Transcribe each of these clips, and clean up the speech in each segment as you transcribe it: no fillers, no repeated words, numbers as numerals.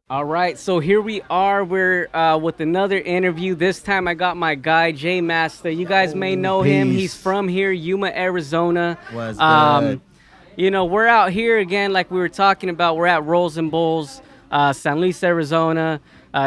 All right, so here we are. We're with another interview. This time I got my guy, Jaymastah. You guys may know him. He's Peace. from here, Yuma, Arizona. Was good. Um, we're out here again, like we were talking about. We're at Rolls and Bowls, San Luis, Arizona.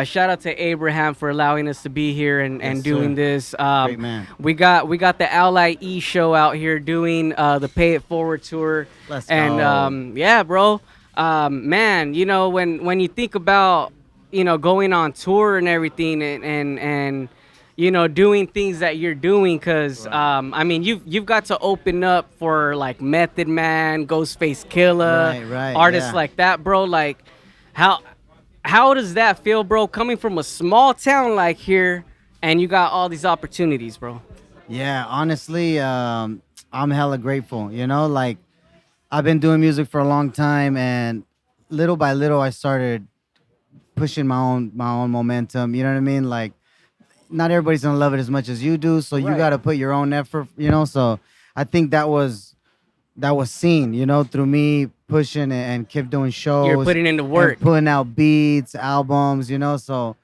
Shout out to Abraham for allowing us to be here and Yes, doing sir. this. Great man. We got the Ally E show out here doing the Pay It Forward tour. Let's And go. yeah, bro. Man, when you think about going on tour and everything and doing things that you're doing, because Right. I mean you've got to open up for like Method Man, Ghostface Killah, Right, artists yeah. like that, bro. Like how how does that feel, bro, coming from a small town like here and you got all these opportunities, bro? Yeah, honestly, I'm hella grateful. Like I've been doing music for a long time, and little by little, I started pushing my own momentum. You know what I mean? Like, not everybody's gonna love it as much as you do, so you Right. got to put your own effort. So I think that was seen, through me pushing and kept doing You're shows putting in the and work. putting out beats, albums. So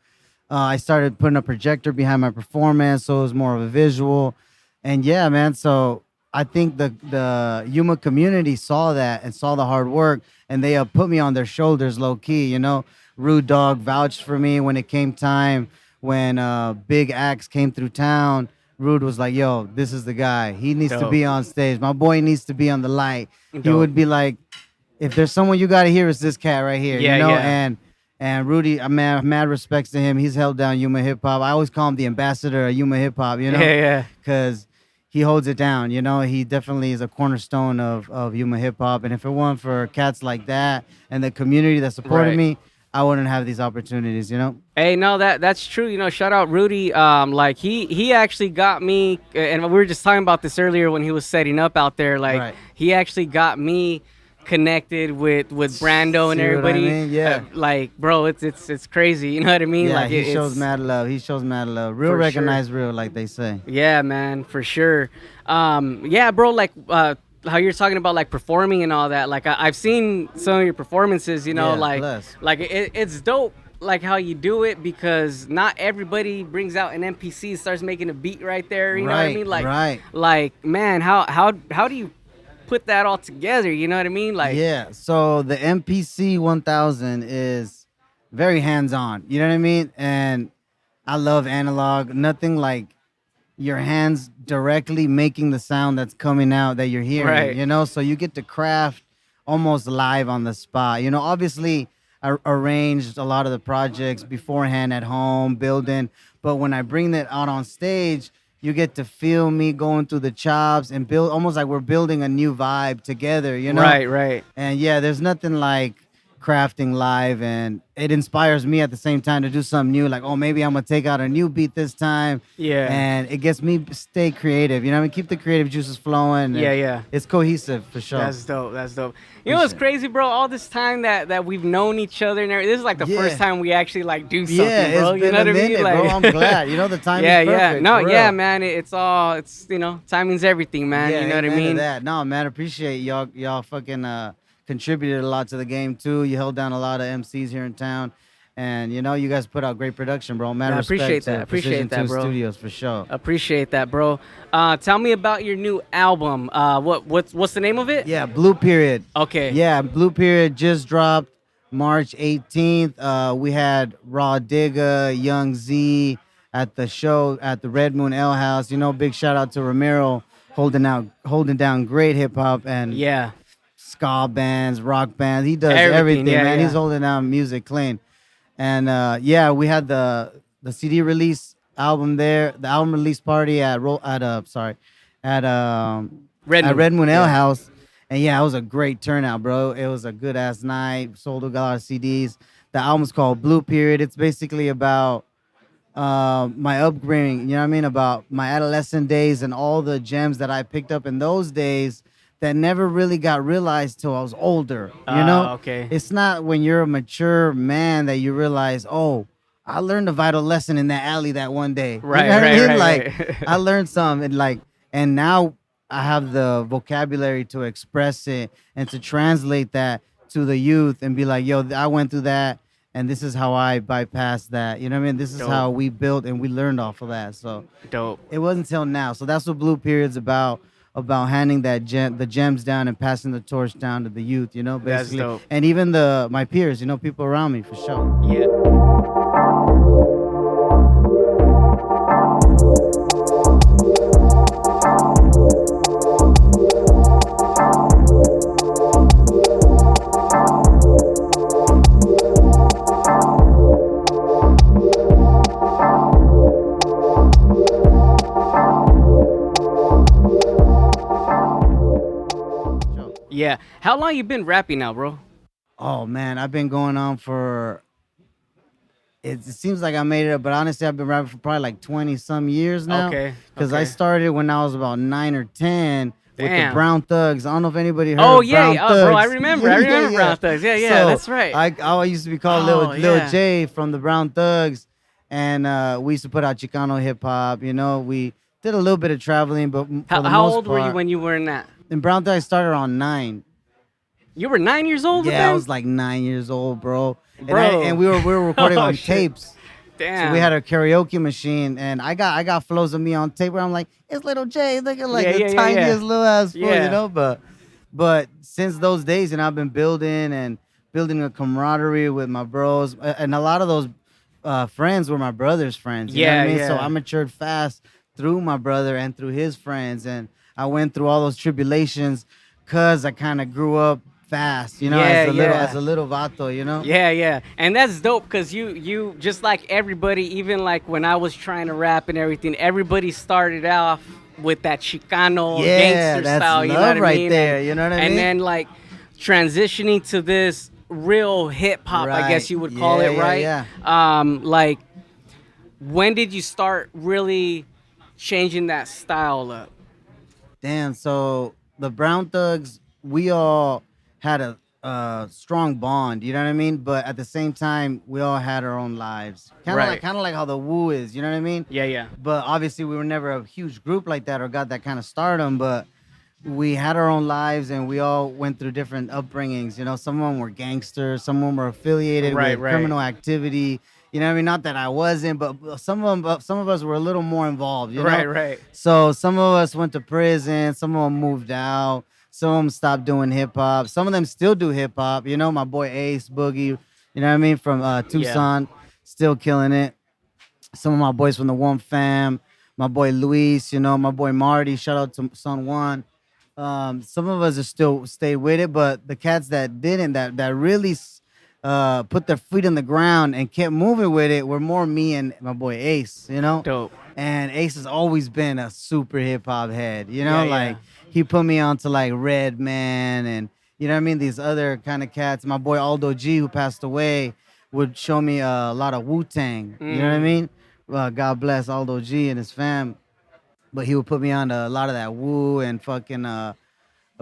I started putting a projector behind my performance, so it was more of a visual. And yeah, man. So I think the Yuma community saw that and saw the hard work, and they put me on their shoulders, low key. Rude Dog vouched for me when it came time when big acts came through town. Rude was like, "Yo, this is the guy. He needs to Dope. be on stage. My boy needs to be on the light." He Dope. would be like, "If there's someone you got to hear, it's this cat right here." Yeah, yeah. And Rudy, mad respects to him. He's held down Yuma hip hop. I always call him the ambassador of Yuma hip hop. Yeah, yeah. Because he holds it down. He definitely is a cornerstone of Yuma hip hop. And if it weren't for cats like that and the community that supported Right. me, I wouldn't have these opportunities. Hey, no, that's true. Shout out Rudy. Like he actually got me, and we were just talking about this earlier when he was setting up out there. Like Right. he actually got me connected with Brando and See what I everybody. mean? Yeah. Like, bro, it's crazy. You know what I mean? Yeah, Like he shows it's mad love. He shows mad love. Real for sure. recognize real, like they say. Yeah, man, for sure. Yeah, bro, like how you're talking about like performing and all that. Like I've seen some of your performances. Yeah, Like bless. it's dope. Like how you do it, because not everybody brings out an MPC and starts making a beat right there. You know what I Right, mean? Like right. like man, how do you put that all together? You know what I mean? Like Yeah, so the MPC 1000 is very hands-on. You know what I mean? And I love analog. Nothing like your hands directly making the sound that's coming out that you're hearing. Right. So you get to craft almost live on the spot. Obviously I arranged a lot of the projects beforehand at home, building, but when I bring that out on stage, you get to feel me going through the chops and build almost like we're building a new vibe together. Right, right. And yeah, there's nothing like crafting live, and it inspires me at the same time to do something new. Like, oh, maybe I'm gonna take out a new beat this time, Yeah. and it gets me stay creative. I mean, keep the creative juices flowing. Yeah, and yeah. It's cohesive for sure. That's dope. That's dope. You know what's Appreciate crazy, bro? All this time that we've known each other and everything, this is like the first Yeah. time we actually like do something, Yeah, bro. it's You been know a what I mean? minute, bro. I'm glad. The time yeah, is yeah. perfect. No, for yeah, real. man. It's timing's everything, man. Yeah, You know what I amen to mean? that. No, man, appreciate y'all. Y'all fucking contributed a lot to the game too. You held down a lot of MCs here in town, and you guys put out great production, bro. Man, Yeah, I respect appreciate to that. Appreciate Precision that, 2 bro. Studios for sure. Appreciate that, bro. Tell me about your new album. What's the name of it? Yeah, Blue Period. Okay. Yeah, Blue Period just dropped March 18th. We had Raw Digga, Young Z at the show at the Red Moon Ale House. Big shout out to Ramiro holding down great hip hop and Yeah. ska bands, rock bands. He does Everything, everything, yeah, man. yeah. He's holding down music clean. And yeah, we had the CD release album there, the album release party at at Red at Moon. Red Moon Ale Yeah. House. And yeah, it was a great turnout, bro. It was a good ass night. Sold a lot of CDs. The album's called Blue Period. It's basically about my upbringing, you know what I mean? About my adolescent days and all the gems that I picked up in those days that never really got realized till I was older. Okay. It's not when you're a mature man that you realize, oh, I learned a vital lesson in that alley that one day. Right, You know what right, I mean? right, Like right. I learned some and now I have the vocabulary to express it and to translate that to the youth and be like, yo, I went through that and this is how I bypassed that. You know what I mean? This is Dope. how we built and we learned off of that. So Dope. it wasn't until now. So that's what Blue Period's about handing the gems down and passing the torch down to the youth, That's basically. dope. And even my peers, people around me for sure. Yeah. Sure. Yeah. How long you been rapping now, bro? Oh man, I've been going on for it seems like I made it up, but honestly, I've been rapping for probably like 20 some years now. Okay. Because I Okay. started when I was about 9 or 10 with the Damn. Brown Thugs. I don't know if anybody heard Oh of Brown yeah, bro. I Thugs. remember. I remember Brown Thugs. Yeah, yeah. So That's right. I used to be called Oh Lil yeah. J from the Brown Thugs. And we used to put out Chicano hip hop. We did a little bit of traveling, but How for the how most old were you part, when you were in that? in Brown Thugs, I started around 9. You were 9 years old with Yeah, I them, was like 9 years old, bro. And bro. we were recording Oh on shit. tapes. So Damn. we had a karaoke machine, and I got flows of me on tape where I'm like, it's Little J, looking like Yeah, the yeah, yeah, yeah. tiniest little ass fool, Yeah. But since those days, and I've been building a camaraderie with my bros, and a lot of those friends were my brother's friends. You know what Yeah, I mean? So yeah. I matured fast through my brother and through his friends, and I went through all those tribulations because I kind of grew up fast, Yeah, as yeah. a little vato. Yeah, yeah, and that's dope because you just like everybody, even like when I was trying to rap and everything, everybody started off with that Chicano Yeah, gangster that's style, you know what love I right mean? there. You know what I And mean? then like transitioning to this real hip hop, I guess Right. you would call Yeah, it, yeah, right? yeah. Like when did you start really changing that style up? Damn. So the Brown Thugs, we all had a strong bond. You know what I mean? But at the same time, we all had our own lives. Right. Kind of like how the Woo is. You know what I mean? Yeah, yeah. But obviously, we were never a huge group like that or got that kind of stardom. But we had our own lives and we all went through different upbringings. Some of them were gangsters, some of them were affiliated Right, with right. criminal activity. You know what I mean? Not that I wasn't, but some of us were a little more involved. Right, right. So some of us went to prison, some of them moved out, some of them stopped doing hip hop, some of them still do hip hop. My boy Ace Boogie. You know what I mean? From Yeah. Tucson, still killing it. Some of my boys from the One Fam, my boy Luis, my boy Marty. Shout out to Son Juan. Some of us are still stayed with it, but the cats that didn't, that really put their feet on the ground and kept moving with it, were more me and my boy Ace. Dope. And Ace has always been a super hip hop head, Yeah, like yeah. he put me on to like Redman and you know what I mean, these other kind of cats. My boy Aldo G, who passed away, would show me a lot of Wu Tang. You know what I Mm. mean? God bless Aldo G and his fam, but he would put me on to a lot of that Wu and fucking a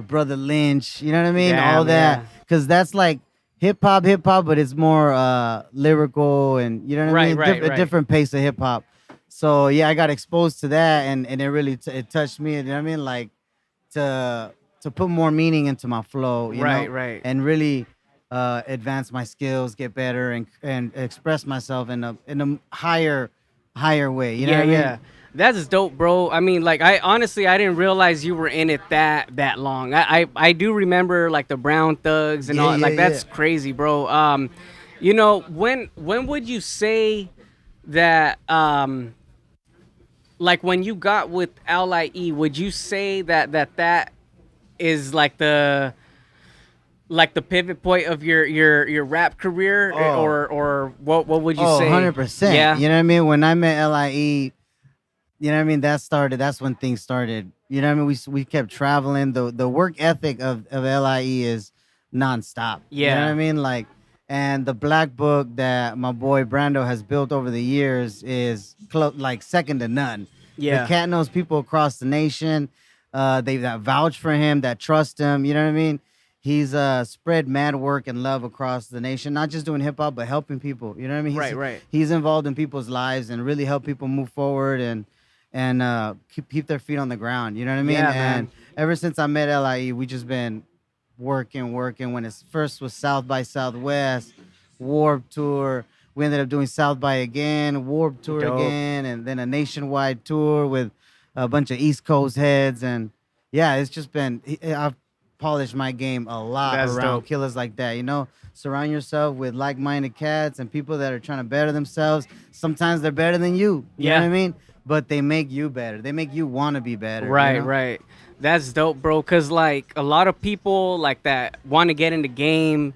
Brother Lynch. You know what I mean? All Damn, that, yeah. because that's like hip hop, but it's more lyrical and you know what I Right, mean. right, A right. different pace of hip hop. So yeah, I got exposed to that, and it really it touched me. You know what I mean? Like to put more meaning into my flow. Right, right. And really advance my skills, get better, and express myself in a higher way. You know Yeah, what I mean? yeah. That's dope, bro. I mean, like, I honestly, I didn't realize you were in it that long. I do remember like the Brown Thugs and Yeah, all. yeah, Like, yeah. that's crazy, bro. When would you say that like when you got with LIE, would you say that is like the pivot point of your rap career, Oh, or what would you oh, say? 100%. Yeah. You know what I mean? When I met LIE, you know what I mean? That's when things started. You know what I mean? We kept traveling. The work ethic of LIE is nonstop. You know what I Yeah. mean? Like, and the black book that my boy Brando has built over the years is like second to none. The Yeah. cat knows people across the nation. They that vouch for him, that trust him. You know what I mean? He's spread mad work and love across the nation, not just doing hip hop, but helping people. You know what I mean? Right, right. He's involved in people's lives and really help people move forward. and keep their feet on the ground. You know what I mean? Yeah, And man. ever since I met LIE, we just been working. When it first was South by Southwest, Warp Tour. We ended up doing South by again, Warp Tour Dope. again, and then a nationwide tour with a bunch of East Coast heads. And yeah, it's just been, I've polished my game a lot That's around dope. killers like that. You know, surround yourself with like minded cats and people that are trying to better themselves. Sometimes they're better than you. You know what Yeah. I mean? But they make you better. They make you want to be better, you Right, know? right. That's dope, bro. Cause like a lot of people like that want to get in the game.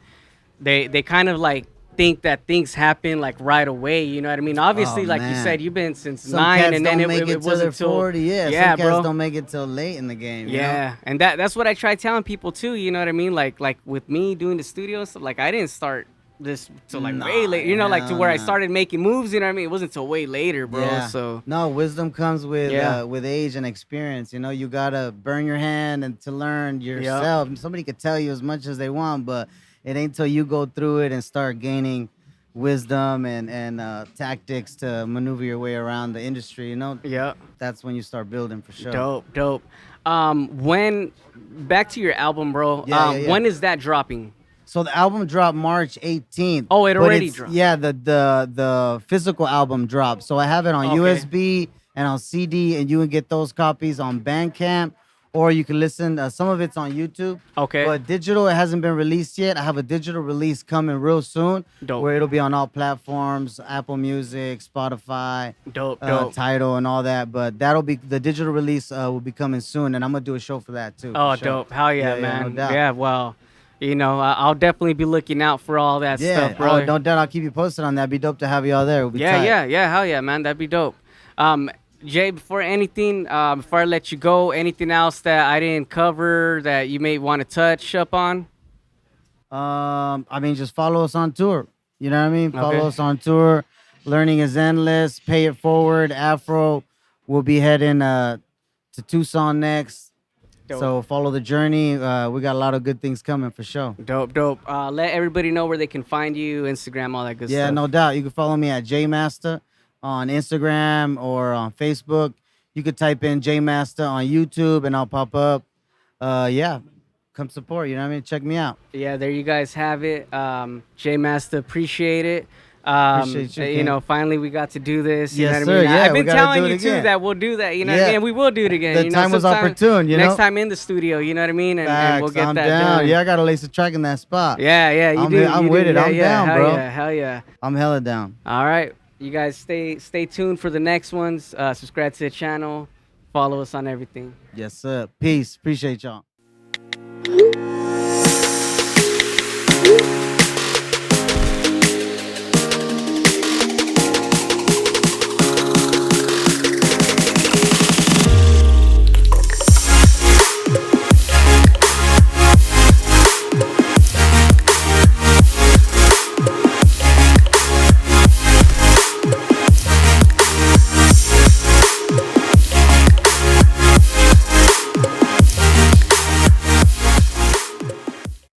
They kind of like think that things happen like right away. You know what I mean? Oh, Obviously, like you said, man. you've been since Some 9, cats and then don't it, make it, it it till they're wasn't till 40. Yeah, some yeah, cats bro. don't make it till late in the game, you know? Yeah, and that's what I try telling people too. You know what I mean? Like with me doing the studio and stuff. Like I didn't start this till like way Nah, late. You know, like to hell where I nah. started making moves. You know what I mean? It wasn't till way later, bro. Yeah. So No, wisdom comes yeah, with age and experience. You know, you gotta burn your hand and to learn yep, yourself. Somebody could tell you as much as they want, but it ain't till you go through it and start gaining wisdom and tactics to maneuver your way around the industry. You know, yep. that's when you start building for sure. Dope, dope. When back to your album, bro. Yeah, yeah, yeah. When is that dropping? So the album dropped March 18th, Oh, it but already it's dropped. yeah, the physical album dropped. So I have it on Okay. USB and on CD, and you can get those copies on Bandcamp, or you can listen. Some of it's on YouTube, Okay. but digital it hasn't been released yet. I have a digital release coming real soon, Dope. where it'll be on all platforms: Apple Music, Spotify, Dope. Dope. Tidal, and all that. But that'll be the digital release will be coming soon, and I'm gonna do a show for that too. For Oh, sure. dope. Hell yeah, Yeah, yeah, no man. doubt. Yeah. Well, I'll definitely be looking out for all that Yeah. stuff, Oh, brother. no doubt. I'll keep you posted on that. Be dope to have you all there. It'll be Yeah, tight. yeah, yeah. Hell yeah, man. That'd be dope. Um, Jay, before anything, before I let you go, anything else that I didn't cover that you may want to touch up on? I mean, just follow us on tour. You know what I mean? Okay. Follow us on tour. Learning is endless. Pay it forward. Afro. We'll be heading to Tucson next. Dope. So follow the journey. We got a lot of good things coming for sure. Dope, dope. Let everybody know where they can find you, Instagram, all that good Yeah, stuff. no doubt. You can follow me at Jaymastah on Instagram or on Facebook. You could type in Jaymastah on YouTube and I'll pop up. Yeah, come support. You know what I mean? Check me out. Yeah, there you guys have it. Jaymastah, appreciate it. Appreciate you, King. Finally we got to do this. You Yes, know what sir. I mean? Yeah, I've we been gotta telling do it you too again. that we'll do that. You know what I Yeah. mean? And we will do it again. The you know, time was sometime- opportune, you next know? time in the studio. You know what I mean? And we'll Facts, get I'm that down. done. Yeah, I gotta lace a track in that spot. Yeah, yeah. You I'm do. here- I'm you with do. it. Yeah, I'm yeah. down, hell bro. Yeah, hell yeah. I'm hella down. All right, you guys stay tuned for the next ones. Subscribe to the channel. Follow us on everything. Yes, sir. Peace. Appreciate y'all.